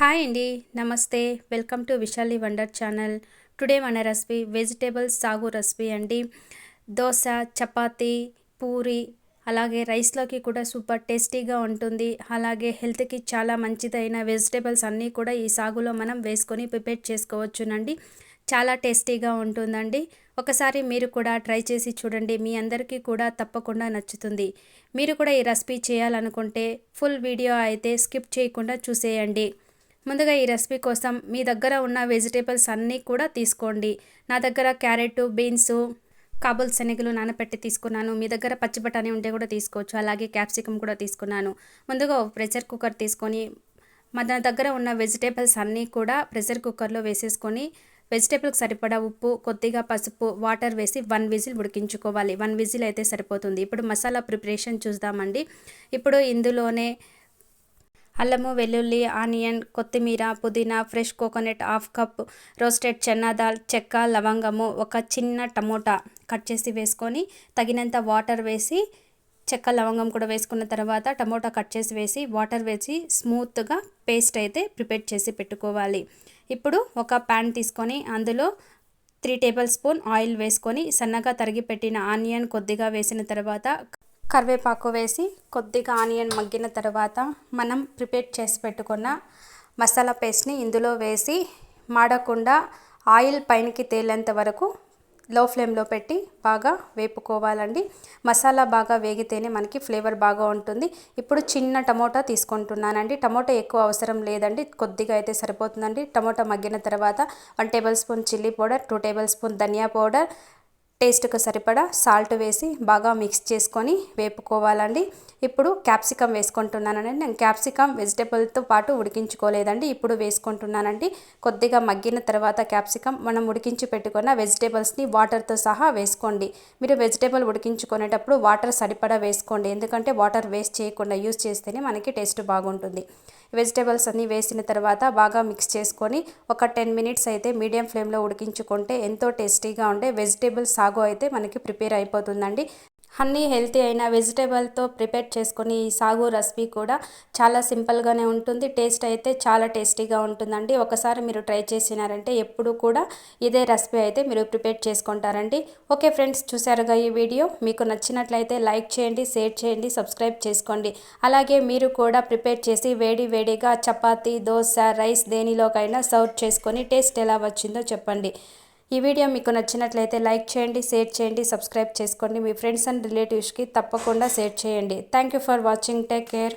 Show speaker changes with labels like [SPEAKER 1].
[SPEAKER 1] Hi అండి, నమస్తే. Welcome to Vishali wonder channel. Today మన రెసిపీ వెజిటేబుల్స్ సాగు రెసిపీ అండి. దోశ, చపాతీ, పూరి అలాగే రైస్లోకి కూడా సూపర్ టేస్టీగా ఉంటుంది. అలాగే హెల్త్కి చాలా మంచిదైన వెజిటేబుల్స్ అన్నీ కూడా ఈ సాగులో మనం వేసుకొని ప్రిపేర్ చేసుకోవచ్చునండి. చాలా టేస్టీగా ఉంటుందండి. ఒకసారి మీరు కూడా ట్రై చేసి చూడండి, మీ అందరికీ కూడా తప్పకుండా నచ్చుతుంది. మీరు కూడా ఈ రెసిపీ చేయాలనుకుంటే ఫుల్ వీడియో అయితే స్కిప్ చేయకుండా చూసేయండి. ముందుగా ఈ రెసిపీ కోసం మీ దగ్గర ఉన్న వెజిటేబుల్స్ అన్నీ కూడా తీసుకోండి. నా దగ్గర క్యారెట్, బీన్స్, కాబుల్ శనగలు నానబెట్టి తీసుకున్నాను. మీ దగ్గర పచ్చి బఠానీ ఉంటే కూడా తీసుకోవచ్చు. అలాగే క్యాప్సికమ్ కూడా తీసుకున్నాను. ముందుగా ప్రెషర్ కుక్కర్ తీసుకొని మన దగ్గర ఉన్న వెజిటేబుల్స్ అన్నీ కూడా ప్రెషర్ కుక్కర్లో వేసేసుకొని వెజిటేబుల్కి సరిపడా ఉప్పు, కొద్దిగా పసుపు, వాటర్ వేసి 1 విజిల్ ఉడికించుకోవాలి. 1 విజిల్ అయితే సరిపోతుంది. ఇప్పుడు మసాలా ప్రిపరేషన్ చూద్దామండి. ఇప్పుడు ఇందులోనే అల్లము, వెల్లుల్లి, ఆనియన్, కొత్తిమీర, పుదీనా, fresh coconut 1/2 cup, roasted Chenna dal, చెక్క, లవంగము, ఒక చిన్న టమోటా కట్ చేసి వేసుకొని తగినంత వాటర్ వేసి, చెక్క లవంగం కూడా వేసుకున్న తర్వాత టమోటా కట్ చేసి వేసి వాటర్ వేసి స్మూత్గా పేస్ట్ అయితే ప్రిపేర్ చేసి పెట్టుకోవాలి. ఇప్పుడు ఒక ప్యాన్ తీసుకొని అందులో 3 టేబుల్ స్పూన్ ఆయిల్ వేసుకొని సన్నగా తరిగి పెట్టిన ఆనియన్ కొద్దిగా వేసిన తర్వాత కరివేపాకు వేసి కొద్దిగా ఆనియన్ మగ్గిన తర్వాత మనం ప్రిపేర్ చేసి పెట్టుకున్న మసాలా పేస్ట్ని ఇందులో వేసి మాడకుండా ఆయిల్ పైనకి తేలేంత వరకు లో ఫ్లేమ్లో పెట్టి బాగా వేపుకోవాలండి. మసాలా బాగా వేగితేనే మనకి ఫ్లేవర్ బాగా ఉంటుంది. ఇప్పుడు చిన్న టమోటా తీసుకుంటున్నానండి. టమోటా ఎక్కువ అవసరం లేదండి, కొద్దిగా అయితే సరిపోతుందండి. టమోటా మగ్గిన తర్వాత 1 tablespoon chilli powder, 2 tablespoon ధనియా పౌడర్, టేస్ట్కి సరిపడా సాల్ట్ వేసి బాగా మిక్స్ చేసుకొని వేపుకోవాలండి. ఇప్పుడు క్యాప్సికమ్ వేసుకుంటున్నానండి. నేను క్యాప్సికమ్ వెజిటేబుల్తో పాటు ఉడికించుకోలేదండి, ఇప్పుడు వేసుకుంటున్నానండి. కొద్దిగా మగ్గిన తర్వాత క్యాప్సికమ్ మనం ఉడికించి పెట్టుకున్న వెజిటేబుల్స్ని వాటర్తో సహా వేసుకోండి. మీరు వెజిటేబుల్ ఉడికించుకునేటప్పుడు వాటర్ సరిపడా వేసుకోండి, ఎందుకంటే వాటర్ వేస్ట్ చేయకుండా యూస్ చేస్తేనే మనకి టేస్ట్ బాగుంటుంది. వెజిటేబుల్స్ అన్నీ వేసిన తర్వాత బాగా మిక్స్ చేసుకొని ఒక 10 మినిట్స్ అయితే మీడియం ఫ్లేమ్లో ఉడికించుకుంటే ఎంతో టేస్టీగా ఉండే వెజిటేబుల్ సాగు అయితే మనకి ప్రిపేర్ అయిపోతుందండి. అన్నీ హెల్తీ అయిన వెజిటేబుల్తో ప్రిపేర్ చేసుకొని ఈ సాగు రెసిపీ కూడా చాలా సింపుల్గానే ఉంటుంది. టేస్ట్ అయితే చాలా టేస్టీగా ఉంటుందండి. ఒకసారి మీరు ట్రై చేసినారంటే ఎప్పుడు కూడా ఇదే రెసిపీ అయితే మీరు ప్రిపేర్ చేసుకుంటారండి. ఓకే ఫ్రెండ్స్, చూసారుగా ఈ వీడియో మీకు నచ్చినట్లయితే లైక్ చేయండి, షేర్ చేయండి, సబ్స్క్రైబ్ చేసుకోండి. అలాగే మీరు కూడా ప్రిపేర్ చేసి వేడి వేడిగా చపాతీ, దోశ, రైస్ దేనిలోకైనా సర్వ్ చేసుకొని టేస్ట్ ఎలా వచ్చిందో చెప్పండి. ఈ వీడియో మీకు నచ్చినట్లయితే లైక్ చేయండి, షేర్ చేయండి, సబ్స్క్రైబ్ చేసుకోండి. మీ ఫ్రెండ్స్ అండ్ రిలేటివ్స్కి తప్పకుండా షేర్ చేయండి. Thank you for watching. Take care.